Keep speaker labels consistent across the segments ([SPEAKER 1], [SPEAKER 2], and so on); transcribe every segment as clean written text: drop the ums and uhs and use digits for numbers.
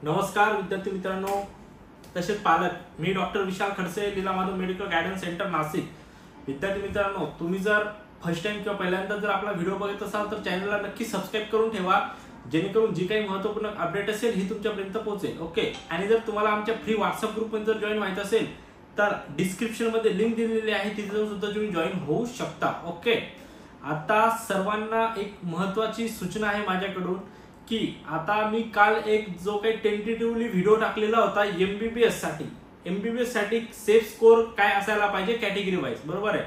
[SPEAKER 1] नमस्कार विद्यार्थी मित्रांनो, तसेच पालक. मी doctor Vishal Khadse, Leela Madhav medical guidance centre Nashik. विद्यार्थी मित्रांनो, तुम्ही जर फर्स्ट टाइम किंवा पहिल्यांदा जर आपला व्हिडिओ बघत असाल तर चॅनलला नक्की सबस्क्राईब करून ठेवा, जेणेकरून जी काही महत्त्वपूर्ण अपडेट असेल ही तुमच्यापर्यंत पोहोचेल. ओके. आणि जर तुम्हाला आमच्या फ्री व्हॉट्सअप ग्रुपमध्ये जर जॉईन व्हायचं असेल तर डिस्क्रिप्शन मध्ये लिंक दिलेली आहे, तिथे जाऊन सुद्धा तुम्ही जॉईन होऊ शकता. ओके. आता सर्वांना एक महत्त्वाची सूचना आहे माझ्याकडून की आता मी काल एक जो काही टेंटेटिव्हली व्हिडिओ टाकलेला होता एमबीबीएस साठी सेफ स्कोर काय असायला पाहिजे कॅटेगरी वाईज, बरोबर आहे.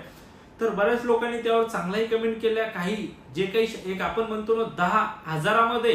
[SPEAKER 1] तर बऱ्याच लोकांनी त्यावर चांगलाही कमेंट केल्या. काही जे काही एक आपण म्हणतो ना 10,000मध्ये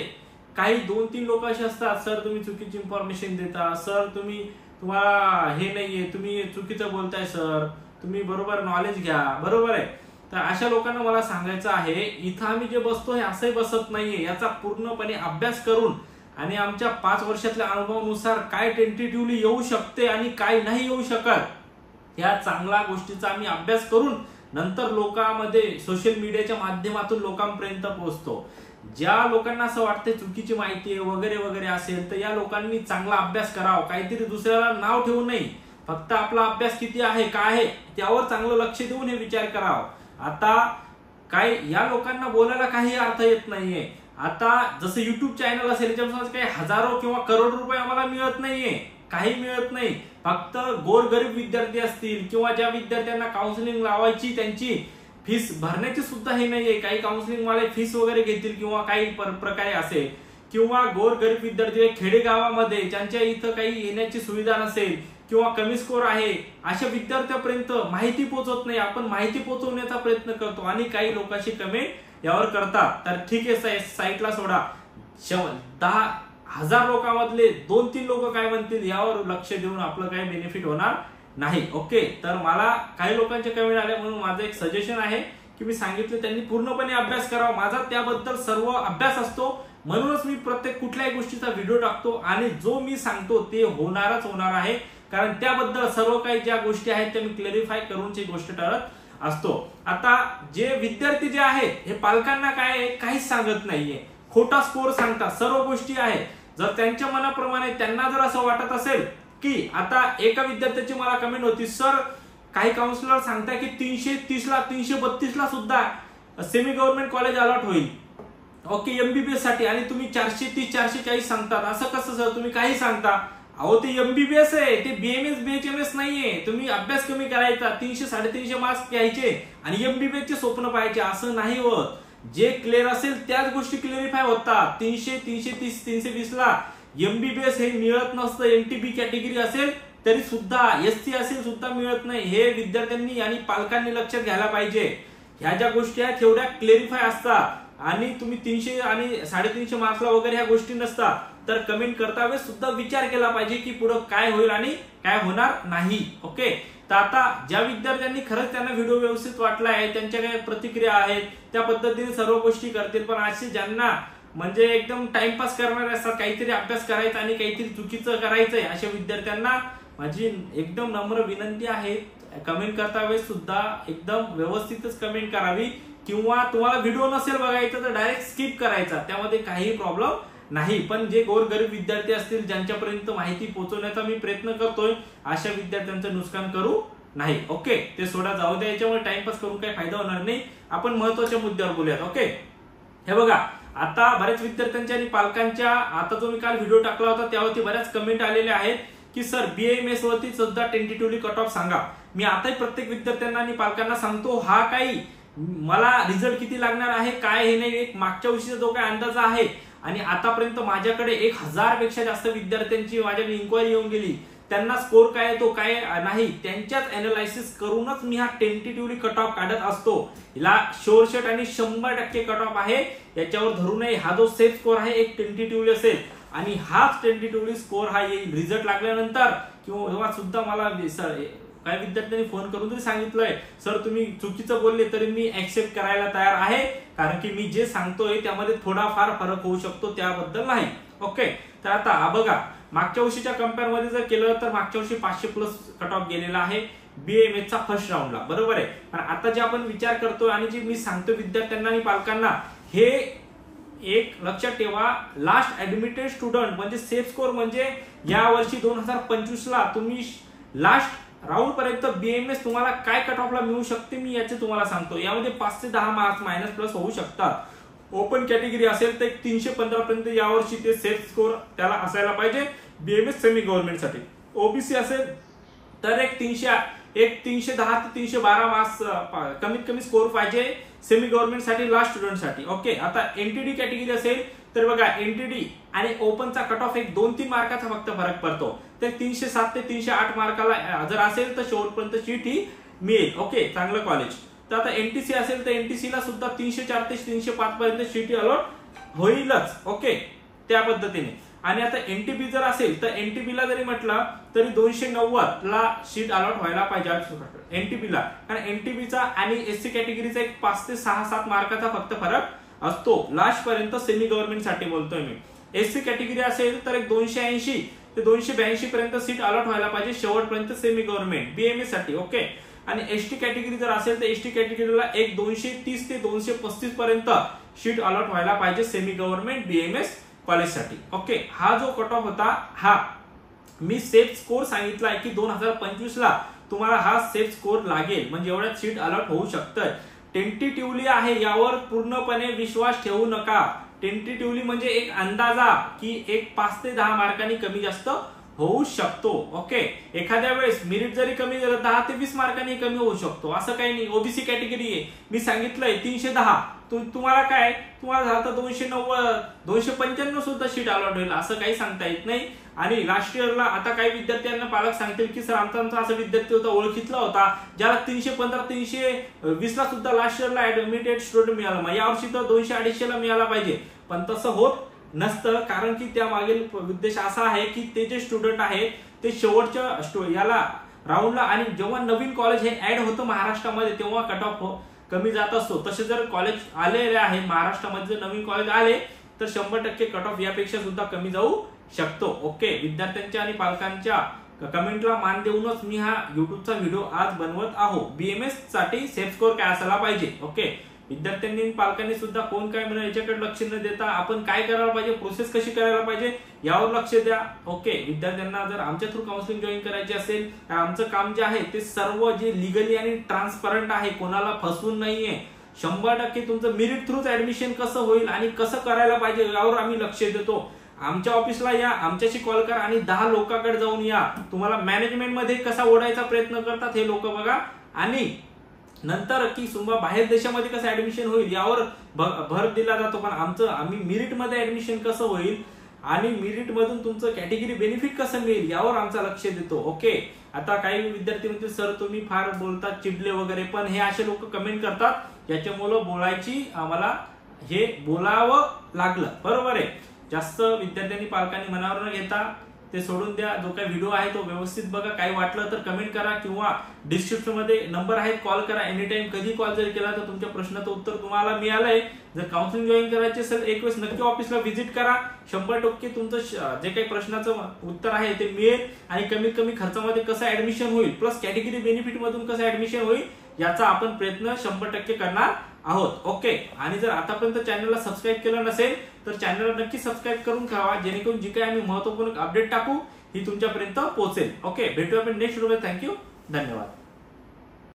[SPEAKER 1] काही 2-3 लोक असे असतात, सर तुम्ही चुकीची इन्फॉर्मेशन देता, सर तुम्हाला हे नाहीये, तुम्ही चुकीचं बोलताय, सर तुम्ही बरोबर नॉलेज घ्या, बरोबर आहे. तर अशा लोकांना मला सांगायचं आहे, इथं आम्ही जे बसतो हे असंही बसत नाहीये. याचा पूर्णपणे अभ्यास करून आणि आमच्या 5 वर्षातल्या अनुभवानुसार काय टेंटेटिव्हली येऊ शकते आणि काय नाही येऊ शकत, या चांगल्या गोष्टीचा आम्ही अभ्यास करून नंतर लोकांमध्ये सोशल मीडियाच्या माध्यमातून लोकांपर्यंत पोहोचतो. ज्या लोकांना असं वाटतं चुकीची माहिती वगैरे वगैरे असेल तर या लोकांनी चांगला अभ्यास करावा, काहीतरी दुसऱ्याला नाव ठेवू नये. फक्त आपला अभ्यास किती आहे काय आहे त्यावर चांगलं लक्ष देऊन हे विचार करावा. आता काय या लोकांना बोलायला काही अर्थ येत नाहीये. आता जसं युट्यूब चॅनल असेल त्याच्यापासून काही हजारो किंवा करोड रुपये आम्हाला मिळत नाहीये, काही मिळत नाही. फक्त गोरगरीब विद्यार्थी असतील किंवा ज्या विद्यार्थ्यांना काउन्सिलिंग लावायची त्यांची फीस भरण्याची सुद्धा हे नाहीये, काही काउन्सिलिंग वाले फीस वगैरे घेतील किंवा काही प्रकारे असेल, किंवा गोरगरीब विद्यार्थी खेडेगावामध्ये ज्यांच्या इथं काही येण्याची सुविधा नसेल किंवा कमी स्कोर आहे अशा विद्यार्थ्यापर्यंत माहिती पोहोचत नाही. आपण माहिती पोहोचवण्याचा प्रयत्न करतो आणि काही लोकांची कमेंट यावर करतात. तर ठीक आहे, साईटला सोडा. 10,000 लोकांमधले 2-3 लोक काय म्हणतील यावर लक्ष देऊन आपलं काही बेनिफिट होणार नाही. ओके. तर मला काही लोकांचे कमेंट आले म्हणून माझं एक सजेशन आहे की मी सांगितलं त्यांनी पूर्णपणे अभ्यास करावा. माझा त्याबद्दल सर्व अभ्यास असतो, म्हणूनच मी प्रत्येक कुठल्याही गोष्टीचा व्हिडिओ टाकतो आणि जो मी सांगतो ते होणारच होणार आहे, कारण त्याबद्दल सर्व काही ज्या गोष्टी आहेत त्या मी क्लॅरिफाय करूनची गोष्ट ठरत असतो. आता जे विद्यार्थी जे आहेत हे पालकांना काय काहीच सांगत नाहीये, खोटा स्कोर सांगतात, सर्व गोष्टी आहेत. जर त्यांच्या मनाप्रमाणे त्यांना जर असं वाटत असेल की आता एका विद्यार्थ्याची मला कमेंट होती, सर काही काउन्सिलर सांगताय की 330ला 332ला सुद्धा सेमी गव्हर्नमेंट कॉलेज अलॉट होईल, ओके, एमबीबीएस साठी, आणि तुम्ही 430 440 सांगतात. असं कसं सर, तुम्ही काही सांगता? अहो ते एमबीबीएस आहे, ते बीएमएस बीएचएमएस नाहीये. तुम्ही अभ्यास कमी करायचा, 300-350 मार्क्स घ्यायचे आणि एमबीबीएस चे स्वप्न पाहायचे, असं नाही होत. जे क्लिअर असेल त्याच गोष्टी क्लिअरिफाय होतात. 300 330 320ला एमबीबीएस हे मिळत नसतं. एनटीबी कॅटेगरी असेल तरी सुद्धा, एससी असेल सुद्धा मिळत नाही. हे विद्यार्थ्यांनी आणि पालकांनी लक्षात घ्यायला पाहिजे. ह्या ज्या गोष्टी आहेत तेवढ्या क्लिअरिफाय असतात आणि तुम्ही 300 आणि 350 मार्क्सला वगैरे ह्या गोष्टी नसतात. तर कमेंट करता वेळेस सुद्धा विचार केला पाहिजे की पुढे काय होईल आणि काय होणार नाही. ओके. तर आता ज्या विद्यार्थ्यांनी खरंच त्यांना व्हिडिओ व्यवस्थित वाटला आहे, त्यांच्या काही प्रतिक्रिया आहेत, त्या पद्धतीने सर्व गोष्टी करतील. पण असे ज्यांना म्हणजे एकदम टाइमपास करणारे असतात, काहीतरी अभ्यास करायचा आणि काहीतरी चुकीचं करायचंय, अशा विद्यार्थ्यांना माझी एकदम नम्र विनंती आहे, कमेंट करता वेळेस सुद्धा एकदम व्यवस्थितच कमेंट करावी. किंवा तुम्हाला व्हिडिओ नसेल बघायचा तर डायरेक्ट स्किप करायचा, त्यामध्ये काही प्रॉब्लेम नाही. पण जे गोरगरीब विद्यार्थी असतील ज्यांच्यापर्यंत माहिती पोहोचवण्याचा मी प्रयत्न करतोय, अशा विद्यार्थ्यांचं नुकसान करू नाही. ओके. ते सोडा, जाऊ द्या, याच्यामुळे टाइमपास करून काही फायदा होणार नाही. आपण महत्वाच्या मुद्द्यावर बोलूयात. ओके. हे बघा, आता बऱ्याच विद्यार्थ्यांच्या आणि पालकांच्या, आता जो मी काल व्हिडिओ टाकला होता त्यावरती बऱ्याच कमेंट आलेल्या आहेत की सर बीएमएस वरती सुद्धा टेंटेटिव्हली कट ऑफ सांगा. मी आताही प्रत्येक विद्यार्थ्यांना आणि पालकांना सांगतो, हा काही मला रिझल्ट किती लागणार आहे काय हे नाही, एक मागच्या वर्षीचा जो काही अंदाज आहे आणि आतापर्यंत माझ्याकडे 1000 पेक्षा जास्त विद्यार्थ्यांची माझ्याकडे इन्क्वायरी येऊन गेली, त्यांना स्कोर काय येतो काय नाही त्यांच्याच अनालायसिस करूनच मी हा टेंटेटिव्हली कट ऑफ काढत असतो. हिला शोरशट आणि 100% कट ऑफ आहे, याच्यावर धरू नये. हा जो सेफ स्कोर आहे एक टेंटेटिव्हली असेल आणि हाच टेंटेटिव्हली स्कोर हा येईल रिझल्ट लागल्यानंतर. किंवा सुद्धा मला काही विद्यार्थ्यांनी फोन करून तरी सांगितलंय, सर तुम्ही चुकीचं बोलले तरी मी ऍक्सेप्ट करायला तयार आहे, कारण की मी जे सांगतोय त्यामध्ये थोडाफार फरक होऊ शकतो, त्याबद्दल नाही. ओके. तर आता बघा, मागच्या वर्षीच्या कम्पेअर मध्ये जर केलं तर मागच्या वर्षी 500+ कट ऑफ गेलेला आहे बीएमएस चा फर्स्ट राऊंडला, बरोबर आहे. पण आता जे आपण विचार करतोय आणि जे मी सांगतो विद्यार्थ्यांना आणि पालकांना, हे एक लक्षात ठेवा, लास्ट ऍडमिटेड स्टुडंट म्हणजे सेफ स्कोर म्हणजे या वर्षी 2025ला तुम्ही लास्ट राऊंड पर्यंत बीएमएस तुम्हाला काय कट ऑफला मिळू शकते मी याचे तुम्हाला सांगतो. यामध्ये 5 ते 10 मार्क्स मायनस प्लस होऊ शकतात. ओपन कॅटेगरी असेल तर 315 पर्यंत यावर्षी ते सेफ स्कोर त्याला असायला पाहिजे बीएमएस सेमी गव्हर्नमेंट साठी. ओबीसी असेल तर एक 310 ते 312 मार्क्स कमीत कमी स्कोर पाहिजे सेमी गव्हर्नमेंट साठी लास्ट स्टुडंट साठी. ओके, आता एनटीडी कॅटेगरी असेल तर बघा एनटीडी आणि ओपनचा कट ऑफ एक 2-3 मार्काचा फक्त फरक पडतो. तर 307 ते 308 मार्काला जर असेल तर शेवटपर्यंत सीट ही मिळेल. ओके, चांगलं कॉलेज. तर आता एनटीसी असेल तर एनटीसीला सुद्धा 304 ते 305 पर्यंत सीट अलॉट होईलच. ओके, त्या पद्धतीने. आणि आता एनटीपी जर असेल तर एनटीपीला जरी म्हटलं तरी 290 ला सीट अलॉट व्हायला पाहिजे एनटीपीला, कारण एनटीपीचा आणि एससी कॅटेगरीचा एक 5 ते 6-7 मार्काचा फक्त फरक असतो लास्ट पर्यंत सेमी गव्हर्नमेंट साठी बोलतोय मी. एससी कॅटेगरी असेल तर एक 280 ते 282 पर्यंत सीट अलॉट व्हायला पाहिजे शेवटपर्यंत सेमी गव्हर्नमेंट बीएमएस साठी. ओके, आणि एसटी कॅटेगरी जर असेल तर एसटी कॅटेगरीला एक 230 ते 235 पर्यंत सीट अलॉट व्हायला पाहिजे सेमी गव्हर्नमेंट बीएमएस कॉलेजसाठी. ओके, हा जो कट ऑफ होता हा मी सेफ स्कोर सांगितला की 2025ला तुम्हाला हा सेफ स्कोर लागेल म्हणजे एवढ्यात सीट अलॉट होऊ शकतं. टेंटेटिव्हली आहे, यावर पूर्णपणे विश्वास ठेवू नका. टेंटेटिव्हली म्हणजे एक अंदाजा की एक 5 ते 10 मार्कांनी कमी जास्त होऊ शकतो. ओके, एखाद्या वेळेस मेरिट जरी कमी झालं 10 ते 20 मार्कांनी कमी होऊ शकतो, असं काही नाही. ओबीसी कॅटेगरी आहे, मी सांगितलंय 310, तुम्हाला काय तुम्हाला झालं 290 295 सुद्धा सीट अलॉट होईल असं काही सांगता येत नाही. आणि लास्ट इयरला आता काही विद्यार्थ्यांना पालक सांगतील की सर आमचा असा विद्यार्थी होता ओळखीतला होता ज्याला 315 320 ला सुद्धा लास्ट इयरला ऍडमिटेड स्टुडंट मिळाला, मग यावर्षी तर 200-250 ला मिळाला पाहिजे. पण तसं होत नसतं, कारण की त्या मागील उद्देश असा आहे की ते जे स्टुडंट आहेत ते शेवटच्या याला राऊंडला आणि जेव्हा नवीन कॉलेज हे ऍड होतं महाराष्ट्रामध्ये तेव्हा कट ऑफ कमी जात असतो. तसे जर कॉलेज आलेले आहे महाराष्ट्रामध्ये जर नवीन कॉलेज आले तर 100% कट ऑफ यापेक्षा सुद्धा कमी जाऊ शकतो. ओके, विद्यार्थ्यांच्या आणि पालकांच्या कमेंटला मान देऊनच मी हा युट्यूबचा व्हिडिओ आज बनवत आहो. बीएमएस साठी सेफ स्कोर काय असायला पाहिजे. ओके, विद्यार्थ्यांनी पालकांनी सुद्धा कोण काय म्हणून याच्याकडे लक्ष न देता आपण काय करायला पाहिजे, प्रोसेस कशी करायला पाहिजे यावर लक्ष द्या. ओके, विद्यार्थ्यांना जर आमच्या थ्रू काउन्सिलिंग जॉईन करायची असेल तर आमचं काम जे आहे ते सर्व जे लिगली आणि ट्रान्सपरंट आहे, कोणाला फसवून नाहीये. 100% तुमचं मेरिट थ्रूच ऍडमिशन कसं होईल आणि कसं करायला पाहिजे यावर आम्ही लक्ष देतो. आमच्या ऑफिसला या, आमच्याशी कॉल करा आणि 10 लोकांकडे जाऊन या. तुम्हाला मॅनेजमेंट मध्ये कसा ओढायचा प्रयत्न करतात हे लोक बघा आणि नंतर की बाहेर देशामध्ये कसं ऍडमिशन होईल यावर भर दिला जातो. पण आम्ही मेरिट मध्ये ऍडमिशन कसं होईल आणि मेरिट मधून तुमचं कॅटेगरी बेनिफिट कसं मिळेल यावर आमचं लक्ष देतो. ओके, आता काही विद्यार्थी म्हणतील सर तुम्ही फार बोलतात चिडले वगैरे, पण हे असे लोक कमेंट करतात याच्यामुळे बोलायची आम्हाला हे बोलावं लागलं. बरोबर आहे, जास्त विद्यार्थ्यांनी पालकांनी मनावर न घेता ते सोडून द्या. जो काही व्हिडिओ आहे तो व्यवस्थित बघा, काही वाटलं तर कमेंट करा किंवा डिस्क्रिप्शन मध्ये नंबर आहे कॉल करा. एनी टाइम कधी कॉल जरी केला तर तुमच्या प्रश्नाचं उत्तर तुम्हाला मिळालंय. जर काउन्सिलिंग जॉईन करायचे असेल एक वेळेस नक्की ऑफिसला व्हिजिट करा. 100% तुमचं जे काही प्रश्नाचं उत्तर आहे ते मिळेल आणि कमीत कमी खर्चामध्ये कसं ऍडमिशन होईल प्लस कॅटेगरी बेनिफिट मधून कसं ऍडमिशन होईल याचा आपण प्रयत्न 100% करणार आहोत. ओके, आणि जर आतापर्यंत चॅनलला सबस्क्राईब केलं नसेल तर चॅनलला नक्की सबस्क्राईब करून ठेवा, जेणेकरून जी काही आम्ही महत्वपूर्ण अपडेट टाकू ही तुमच्यापर्यंत पोहोचेल. ओके, भेटूया आपण नेक्स्ट व्हिडिओ. थँक्यू, धन्यवाद.